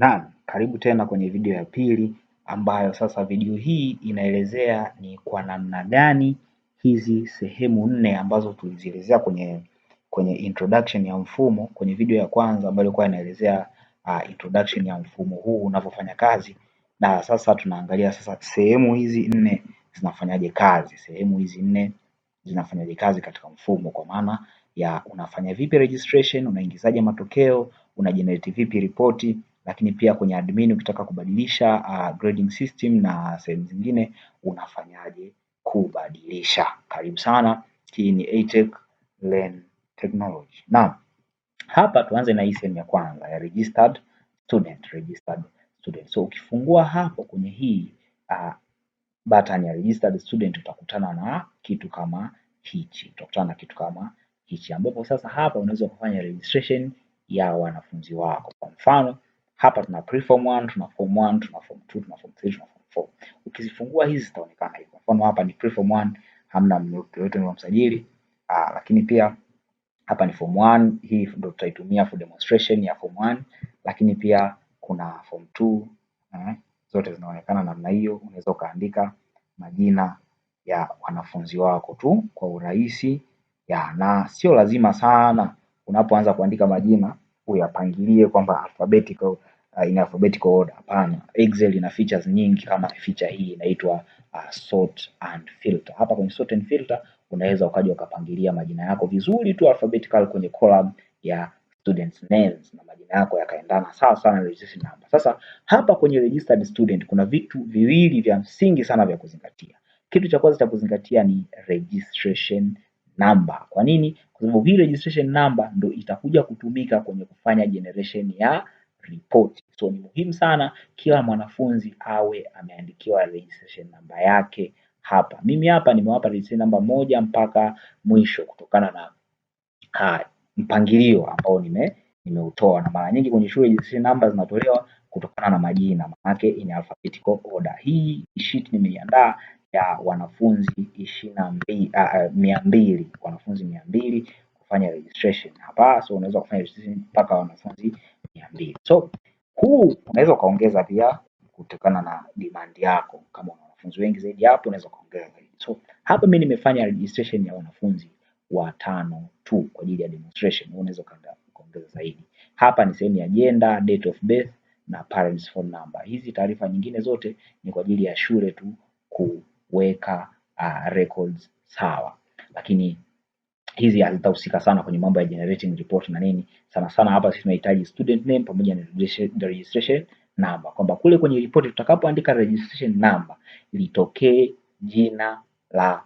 Naam, karibu tena kwenye video ya pili ambayo sasa video hii inaelezea ni kwa namna gani hizi sehemu 4 ambazo tulizielezea kwenye introduction ya mfumo kwenye video ya kwanza ambayo ilikuwa inaelezea introduction ya mfumo huu unavyofanya kazi, na sasa tunaangalia sasa sehemu hizi 4 zinafanyaje kazi. Sehemu hizi 4 zinafanyaje kazi katika mfumo, kwa maana ya unafanya vipi registration, unaingizaje matokeo, una generate vipi ripoti, lakini pia kwenye admin ukitaka kubadilisha grading system na sehemu zingine unafanyaje kubadilisha. Karibu sana, hii ni A-Tech Learn Technology. Naam, hapa tuanze na hii sehemu ya kwanza ya registered student. So ukifungua hapo kwenye hii button ya registered student utakutana na kitu kama hichi. Ambapo sasa hapa unaweza kufanya registration ya wanafunzi wako. Kwa mfano hapa tuna preform 1, tuna form 1, tuna form 2, tuna form 3, tuna form 4. Ukizifungua hizi zitaonekana hivi. Kwa mfano hapa ni preform 1, hamna mtu yote ni msajili. Lakini pia hapa ni form 1, hii ndio tutaitumia for demonstration ya form 1, lakini pia kuna form 2, zote zinaonekana namna hiyo. Unaweza ukaandika majina ya wanafunzi wako tu kwa urahisi na sio lazima sana unapoanza kuandika majina uyapangilie kwamba alphabetical in alphabetical order. Hapana, Excel ina features nyingi kama feature hii inaitwa sort and filter. Hapa kwenye sort and filter unaweza ukaja ukapangilia majina yako vizuri tu alphabetical kwenye column ya students names na majina yako yakaendana sawa sana na registration number. Sasa hapa kwenye registered student kuna vitu viwili vya msingi sana vya kuzingatia. Kitu cha kwanza cha kuzingatia ni registration number. Kwa nini? Kwa sababu hii registration number ndio itakuja kutumika kwenye kufanya generation ya report. So ni muhimu sana kila mwanafunzi awe ameandikiwa registration number yake hapa. Mimi hapa nimewapa registration number 1 mpaka mwisho kutokana na mpangilio ambao nimeutoa, na mara nyingi kwenye shule registration number zinatolewa kutokana na majina, maana yake in alphabetical order. Hii sheet nimeiandaa ya wanafunzi 200, wanafunzi 200 kufanya registration hapa. So unaweza kufanya registration mpaka wanafunzi 200. So huu unaweza kaongeza pia kutokana na demand yako. Kama una wanafunzi wengi zaidi hapo unaweza kaongeza zaidi. So hapa mimi nimefanya registration ya wanafunzi 5 tu kwa ajili ya demonstration. Unaweza kaongeza zaidi. Hapa ni sehemu ya gender, date of birth na parents phone number. Hizi taarifa nyingine zote ni kwa ajili ya shule tu kuweka records sawa, lakini hizi hazitahusika sana kwenye mambo ya generating report na nini. Sana sana hapa sisi tunahitaji student name pamoja na registration number, kwamba kule kwenye report tutakapoandika registration number litokee jina la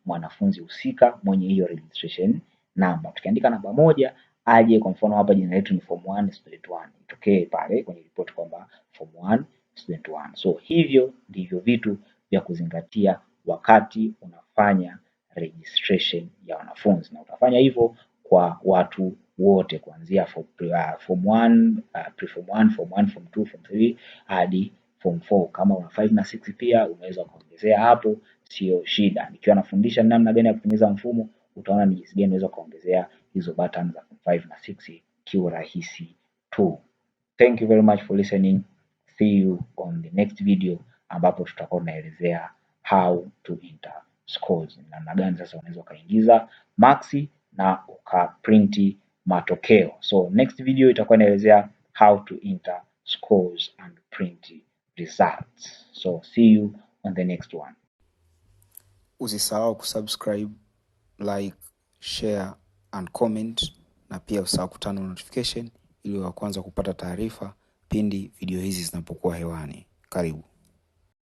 mwanafunzi, husika mwenye hiyo registration number. Tukiandika namba 1 aje, kwa mfano hapa jina letu ni form 1 student 1, itokee pale kwenye report kwamba form 1 student 1. So hivyo ndivyo vitu vya kuzingatia wakati unafanya registration ya wanafunzi, na utafanya hivyo kwa watu wote kuanzia form 1, pre-form 1, form 1, form 2, form 3 hadi form 4. Kama una 5 na 6 pia unaweza kuongezea hapo, sio shida. Nikiwa nafundisha namna gani ya kutengeneza mfumo, utaona ni jinsi gani unaweza kuongezea hizo buttons za 5 na 6 kiurahisi tu. Thank you very much for listening. See you on the next video ambapo tutakuwa tunaelezea how to enter scores. Namna gani sasa unaweza ukaingiza marks na ukaprinti matokeo. So next video itakuwa inaelezea how to enter scores and print results. So see you on the next one. Usisahau kusubscribe, like, share and comment, na pia usisahau kutana notification ili wa kwanza kupata taarifa pindi video hizi zinapokuwa hewani. Karibu.